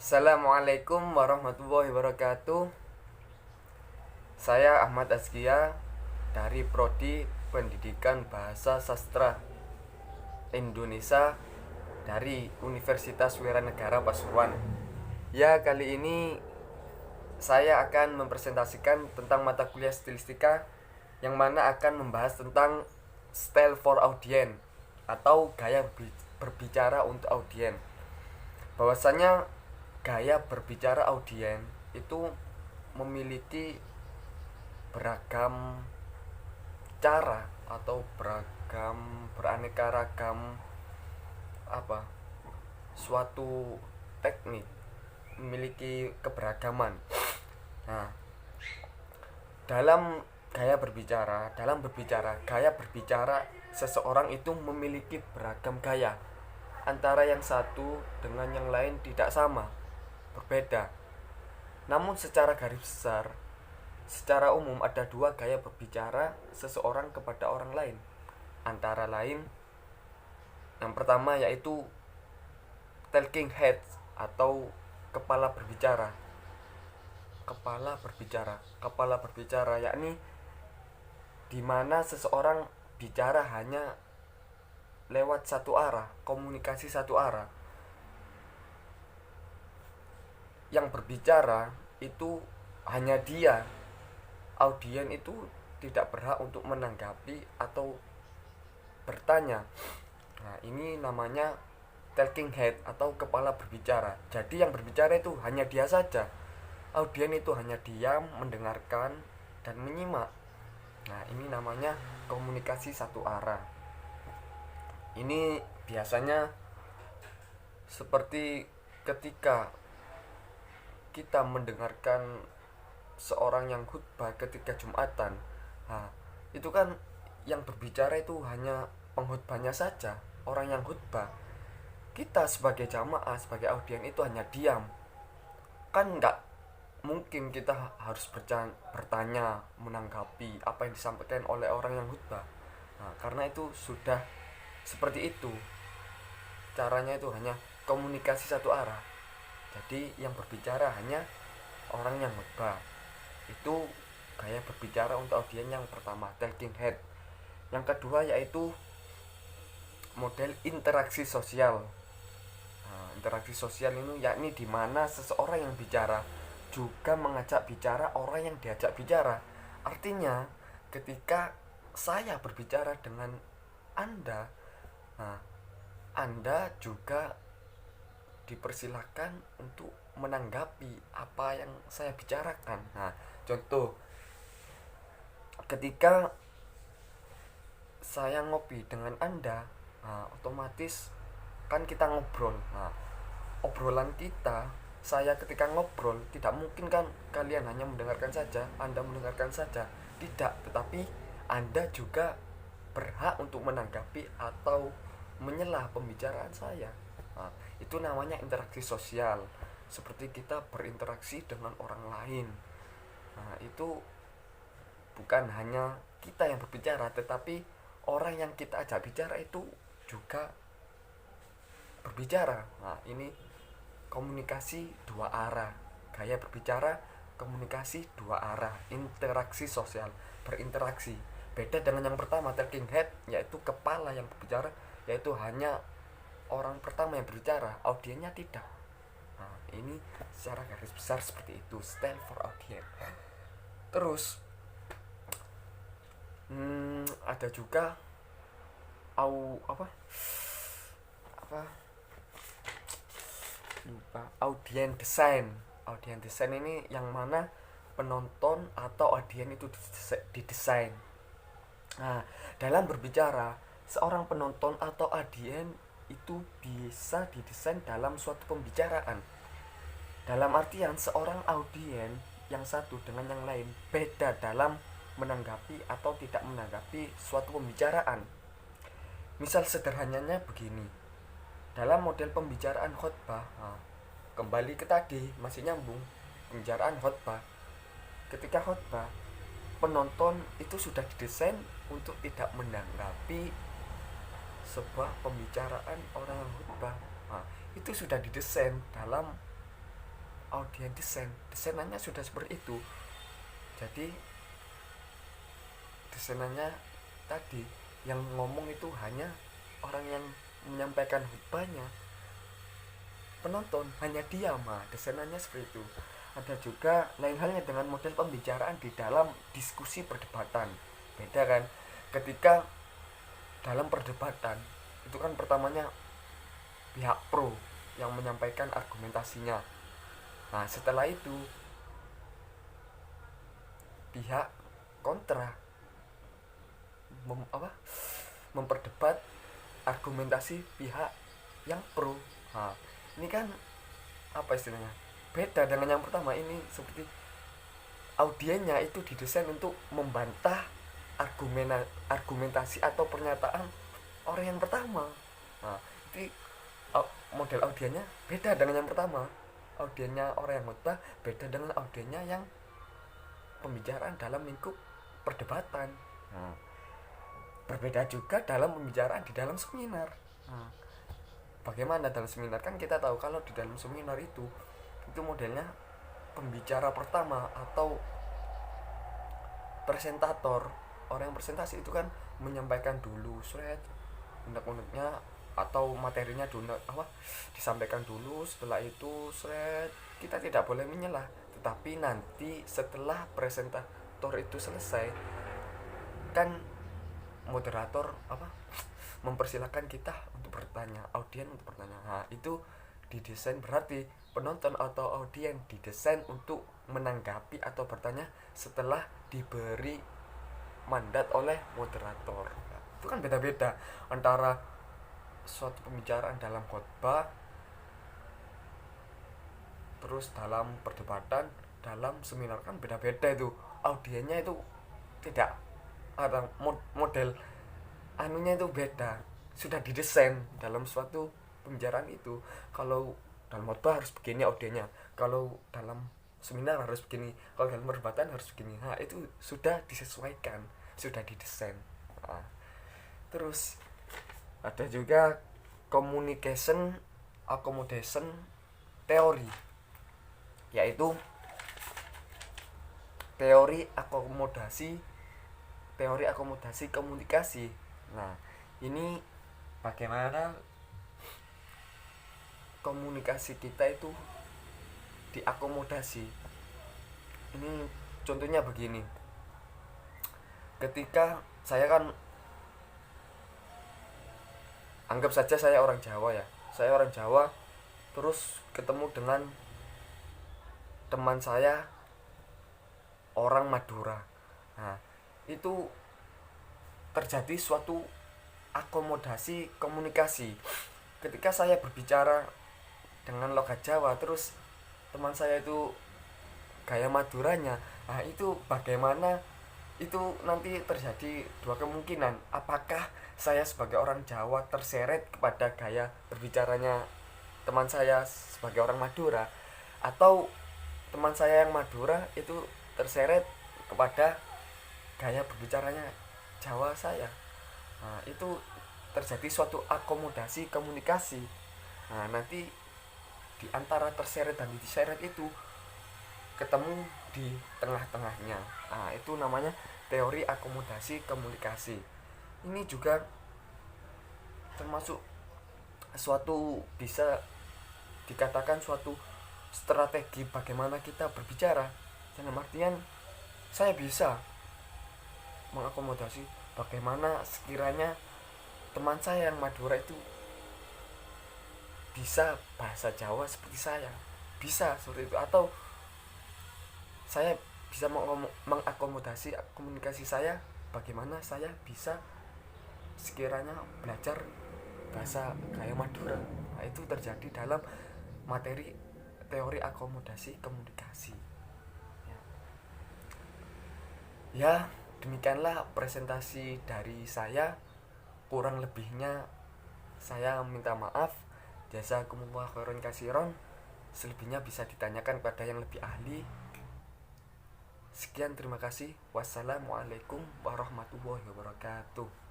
Assalamualaikum warahmatullahi wabarakatuh. Saya Ahmad Azkia dari Prodi Pendidikan Bahasa Sastra Indonesia dari Universitas Wiranegara Pasuruan. Ya, kali ini saya akan mempresentasikan tentang mata kuliah stilistika yang mana akan membahas tentang style for audience atau gaya berbicara untuk audiens. Bahwasanya gaya berbicara audien itu memiliki beragam cara atau beragam beraneka ragam suatu teknik, memiliki keberagaman. Nah, dalam berbicara gaya berbicara seseorang itu memiliki beragam gaya. Antara yang satu dengan yang lain tidak sama, berbeda. Namun secara garis besar, secara umum ada dua gaya berbicara seseorang kepada orang lain. Antara lain, yang pertama yaitu talking head atau kepala berbicara. Kepala berbicara yakni di mana seseorang bicara hanya lewat satu arah, komunikasi satu arah. Yang berbicara itu hanya dia. Audien itu tidak berhak untuk menanggapi atau bertanya. Nah, ini namanya talking head atau kepala berbicara. Jadi yang berbicara itu hanya dia saja. Audien itu hanya diam, mendengarkan dan menyimak. Nah, ini namanya komunikasi satu arah. Ini biasanya seperti ketika kita mendengarkan seorang yang khutbah ketika Jumatan. Nah, itu kan yang berbicara itu hanya pengkhutbahnya saja, orang yang khutbah. Kita sebagai jamaah, sebagai audien itu hanya diam. Kan nggak mungkin kita harus bertanya, menanggapi apa yang disampaikan oleh orang yang khutbah. Nah, karena itu sudah seperti itu. Caranya itu hanya komunikasi satu arah. Jadi yang berbicara hanya orang yang khutbah. Itu gaya berbicara untuk audiens yang pertama, talking head. Yang kedua yaitu model interaksi sosial. Nah, interaksi sosial ini yakni di mana seseorang yang bicara juga mengajak bicara orang yang diajak bicara. Artinya ketika saya berbicara dengan Anda, nah, Anda juga dipersilahkan untuk menanggapi apa yang saya bicarakan. Nah, contoh, ketika saya ngopi dengan Anda, nah, otomatis kan kita ngobrol. Nah, obrolan kita, saya ketika ngobrol, tidak mungkin kan kalian hanya mendengarkan saja, Anda mendengarkan saja. Tidak, tetapi Anda juga berhak untuk menanggapi atau menyela pembicaraan saya. Nah, itu namanya interaksi sosial. Seperti kita berinteraksi dengan orang lain. Nah, itu bukan hanya kita yang berbicara, tetapi orang yang kita ajak bicara itu juga berbicara. Nah, ini komunikasi dua arah. Gaya berbicara, komunikasi dua arah, interaksi sosial, berinteraksi. Beda dengan yang pertama, talking head, yaitu kepala yang berbicara, yaitu hanya orang pertama yang berbicara, audiennya tidak. Nah, ini secara garis besar seperti itu, style for audience. Terus ada juga audien design. Audien design ini yang mana penonton atau audien itu didesain. Nah, dalam berbicara, seorang penonton atau audien itu bisa didesain dalam suatu pembicaraan. Dalam artian seorang audien yang satu dengan yang lain beda dalam menanggapi atau tidak menanggapi suatu pembicaraan. Misal sederhananya begini. Dalam model pembicaraan khotbah, kembali ke tadi, masih nyambung pembicaraan khotbah. Ketika khotbah, penonton itu sudah didesain untuk tidak menanggapi sebuah pembicaraan orang yang khutbah. Nah, itu sudah didesain dalam audien desainannya sudah seperti itu. Jadi desainannya tadi yang ngomong itu hanya orang yang menyampaikan khutbahnya, penonton hanya diam. Desainannya seperti itu. Ada juga lain halnya dengan model pembicaraan di dalam diskusi perdebatan. Beda kan, ketika dalam perdebatan itu kan pertamanya pihak pro yang menyampaikan argumentasinya. Nah setelah itu pihak kontra memperdebat argumentasi pihak yang pro. Nah ini kan apa istilahnya, beda dengan yang pertama. Ini seperti audiennya itu didesain untuk membantah argumentasi atau pernyataan orang yang pertama. Nah itu model audiennya beda dengan yang pertama. Audiennya orang yang khutbah beda dengan audiennya yang pembicaraan dalam lingkup perdebatan. Nah, berbeda juga dalam pembicaraan di dalam seminar. Nah, bagaimana dalam seminar? Kan kita tahu kalau di dalam seminar itu modelnya pembicara pertama atau presentator, orang yang presentasi itu kan menyampaikan dulu unek-uneknya atau materinya dulu disampaikan dulu. Setelah itu kita tidak boleh menyelah, tetapi nanti setelah presentator itu selesai kan moderator mempersilahkan kita untuk bertanya, audien untuk bertanya. Nah itu didesain, berarti penonton atau audien didesain untuk menanggapi atau bertanya setelah diberi mandat oleh moderator. Nah, itu kan beda-beda antara suatu pembicaraan dalam khotbah, terus dalam perdebatan, dalam seminar, kan beda-beda itu. Audiennya itu tidak ada model anunya, itu beda, sudah didesain dalam suatu pembicaraan itu. Kalau dalam khotbah harus begini audiennya, kalau dalam seminar harus begini, kalau dalam perdebatan harus begini. Nah itu sudah disesuaikan, sudah didesain. Nah, terus ada juga communication accommodation teori, yaitu teori akomodasi komunikasi. Nah ini bagaimana komunikasi kita itu diakomodasi. Ini contohnya begini, ketika saya kan, anggap saja saya orang Jawa ya, terus ketemu dengan teman saya orang Madura. Nah itu terjadi suatu akomodasi komunikasi. Ketika saya berbicara dengan logat Jawa, terus teman saya itu gaya Maduranya, nah itu bagaimana, itu nanti terjadi dua kemungkinan. Apakah saya sebagai orang Jawa terseret kepada gaya berbicaranya teman saya sebagai orang Madura, atau teman saya yang Madura itu terseret kepada gaya berbicaranya Jawa saya. Nah itu terjadi suatu akomodasi komunikasi. Nah nanti di antara terseret dan diseret itu ketemu di tengah-tengahnya. Nah itu namanya teori akomodasi komunikasi. Ini juga termasuk suatu, bisa dikatakan suatu strategi bagaimana kita berbicara. Dalam artian saya bisa mengakomodasi bagaimana sekiranya teman saya yang Madura itu bisa bahasa Jawa seperti saya, bisa seperti itu. Atau saya bisa mengakomodasi komunikasi saya, bagaimana saya bisa sekiranya belajar bahasa gaya Madura. Nah itu terjadi dalam materi teori akomodasi komunikasi. Ya demikianlah presentasi dari saya, kurang lebihnya saya minta maaf. Jazakumullah khairan katsiran. Selebihnya bisa ditanyakan kepada yang lebih ahli. Sekian, terima kasih. Wassalamualaikum warahmatullahi wabarakatuh.